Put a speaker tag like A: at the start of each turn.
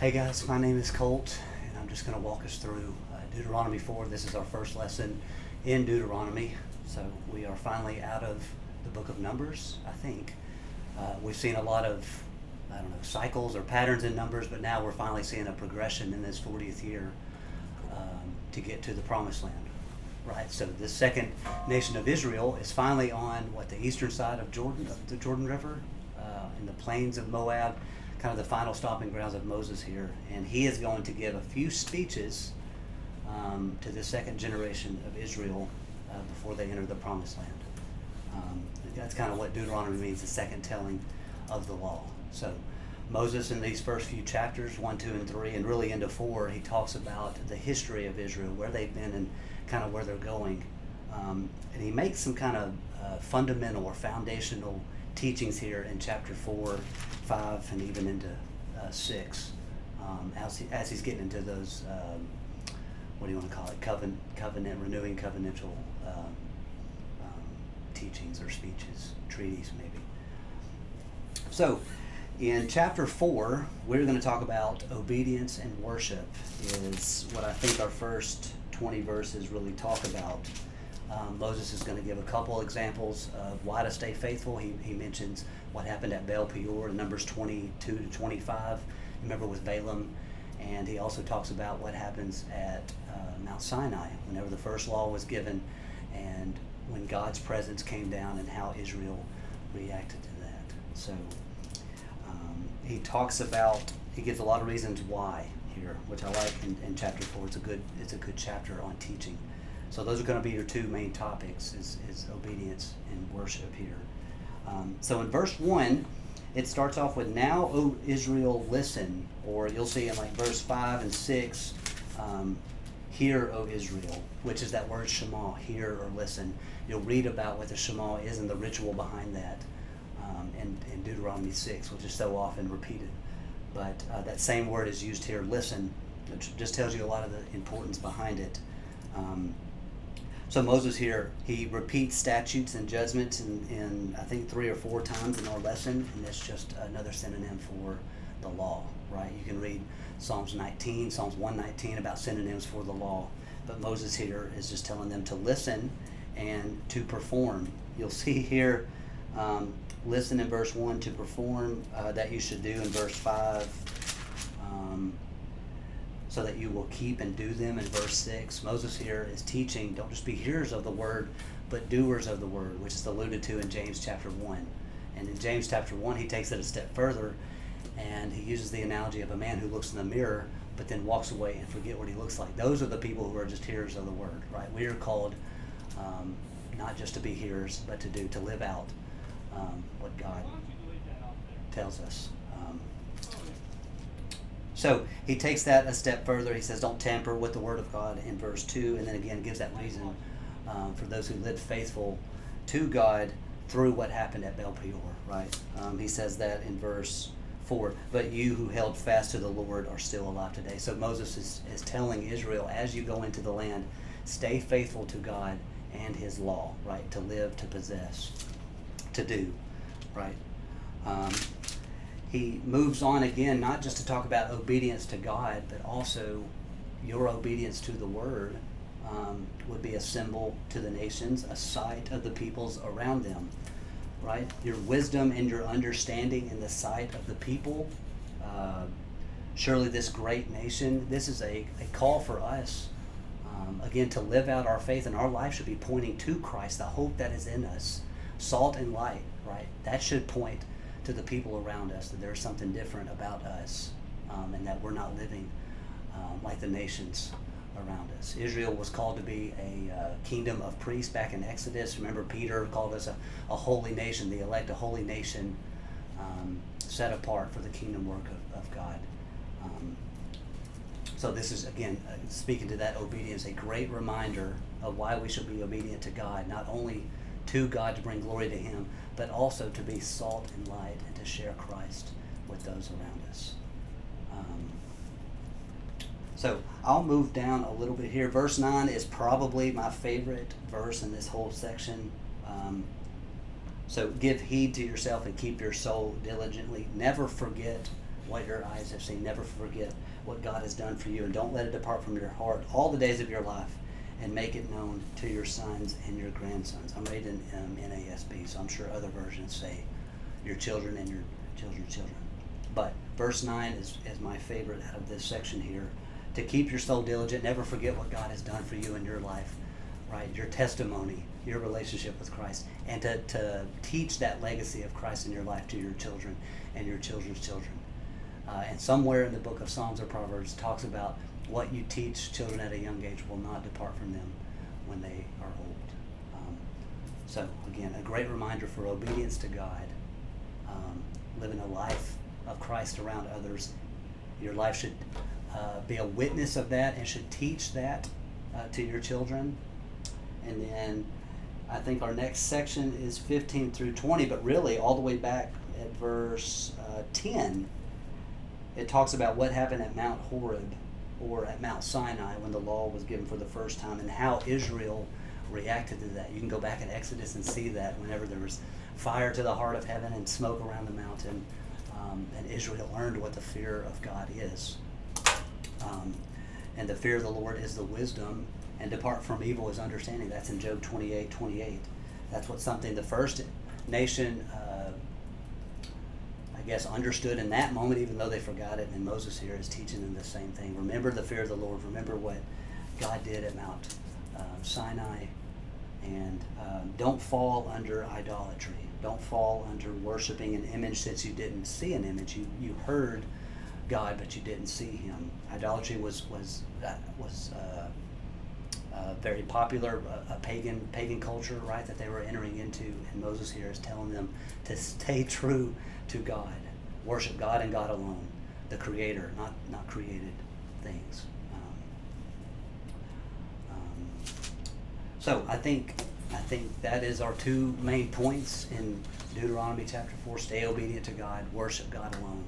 A: Hey guys, my name is Colt, and I'm just going to walk us through Deuteronomy 4. This is our first lesson in Deuteronomy, so we are finally out of the book of Numbers, I think. We've seen a lot of, cycles or patterns in Numbers, but now we're finally seeing a progression in this 40th year to get to the Promised Land, right? So the second nation of Israel is finally on, the eastern side of the Jordan River, in the plains of Moab, kind of the final stopping grounds of Moses here, and he is going to give a few speeches to the second generation of Israel before they enter the Promised Land. That's kind of what Deuteronomy means, the second telling of the law. So Moses, in these first few chapters, 1, 2, and 3, and really into 4, he talks about the history of Israel, where they've been and kind of where they're going. And he makes some kind of fundamental or foundational teachings here in chapter 4, 5, and even into 6, as he's getting into those, what do you want to call it, renewing covenantal teachings or speeches, treaties maybe. So in chapter 4, we're going to talk about obedience and worship is what I think our first 20 verses really talk about. Moses is going to give a couple examples of why to stay faithful. He mentions what happened at Baal Peor in Numbers 22 to 25. Remember with Balaam. And he also talks about what happens at Mount Sinai whenever the first law was given and when God's presence came down and how Israel reacted to that. So he talks about, he gives a lot of reasons why here, which I like in chapter 4. It's a good chapter on teaching. So those are going to be your two main topics, is obedience and worship here. So in verse 1, it starts off with, "Now, O Israel, listen," or you'll see in like verse 5 and 6, "Hear, O Israel," which is that word Shema, hear or listen. You'll read about what the Shema is and the ritual behind that in Deuteronomy 6, which is so often repeated. But that same word is used here, listen, which just tells you a lot of the importance behind it. So Moses here, he repeats statutes and judgments in I think 3 or 4 times in our lesson, and that's just another synonym for the law, right? You can read Psalms 119 about synonyms for the law, but Moses here is just telling them to listen and to perform. You'll see here, listen in verse 1, to perform, that you should do in verse 5, so that you will keep and do them in verse 6. Moses here is teaching, don't just be hearers of the word, but doers of the word, which is alluded to in James chapter 1. And in James chapter 1, he takes it a step further, and he uses the analogy of a man who looks in the mirror, but then walks away and forget what he looks like. Those are the people who are just hearers of the word, right? We are called not just to be hearers, but to live out what God tells us. So he takes that a step further. He says, don't tamper with the word of God in verse 2, and then again gives that reason for those who lived faithful to God through what happened at Baal Peor, right? He says that in verse 4, but you who held fast to the Lord are still alive today. So Moses is telling Israel, as you go into the land, stay faithful to God and his law, right? To live, to possess, to do, right? He moves on again, not just to talk about obedience to God, but also your obedience to the word would be a symbol to the nations, a sight of the peoples around them, right? Your wisdom and your understanding in the sight of the people. Surely this great nation, this is a call for us, again, to live out our faith, and our life should be pointing to Christ, the hope that is in us, salt and light, right? That should point to the people around us, that there's something different about us, and that we're not living like the nations around us. Israel was called to be a kingdom of priests back in Exodus. Remember, Peter called us a holy nation, the elect, a holy nation set apart for the kingdom work of God. So this is, again, speaking to that obedience, a great reminder of why we should be obedient to God, not only to God to bring glory to him, but also to be salt and light and to share Christ with those around us. So I'll move down a little bit here. Verse 9 is probably my favorite verse in this whole section. So give heed to yourself and keep your soul diligently. Never forget what your eyes have seen. Never forget what God has done for you, and don't let it depart from your heart all the days of your life, and make it known to your sons and your grandsons. I'm reading NASB, so I'm sure other versions say your children and your children's children. But verse 9 is my favorite out of this section here. To keep your soul diligent, never forget what God has done for you in your life, right? Your testimony, your relationship with Christ, and to teach that legacy of Christ in your life to your children and your children's children. And somewhere in the book of Psalms or Proverbs talks about what you teach children at a young age will not depart from them when they are old. So again, a great reminder for obedience to God, living a life of Christ around others. Your life should be a witness of that and should teach that to your children. And then I think our next section is 15 through 20, but really all the way back at verse 10, it talks about what happened at Mount Horeb or at Mount Sinai when the law was given for the first time, and how Israel reacted to that. You can go back in Exodus and see that whenever there was fire to the heart of heaven and smoke around the mountain, and Israel learned what the fear of God is. And the fear of the Lord is the wisdom, and depart from evil is understanding. That's in Job 28:28. That's what something the first nation, I guess, understood in that moment, even though they forgot it. And Moses here is teaching them the same thing. Remember the fear of the Lord. Remember what God did at Mount Sinai. And don't fall under idolatry. Don't fall under worshiping an image since you didn't see an image. You heard God, but you didn't see Him. Idolatry was very popular, a pagan culture, right, that they were entering into. And Moses here is telling them to stay true to God, worship God and God alone, the Creator, not created things. So I think that is our two main points in Deuteronomy chapter 4. Stay obedient to God, worship God alone.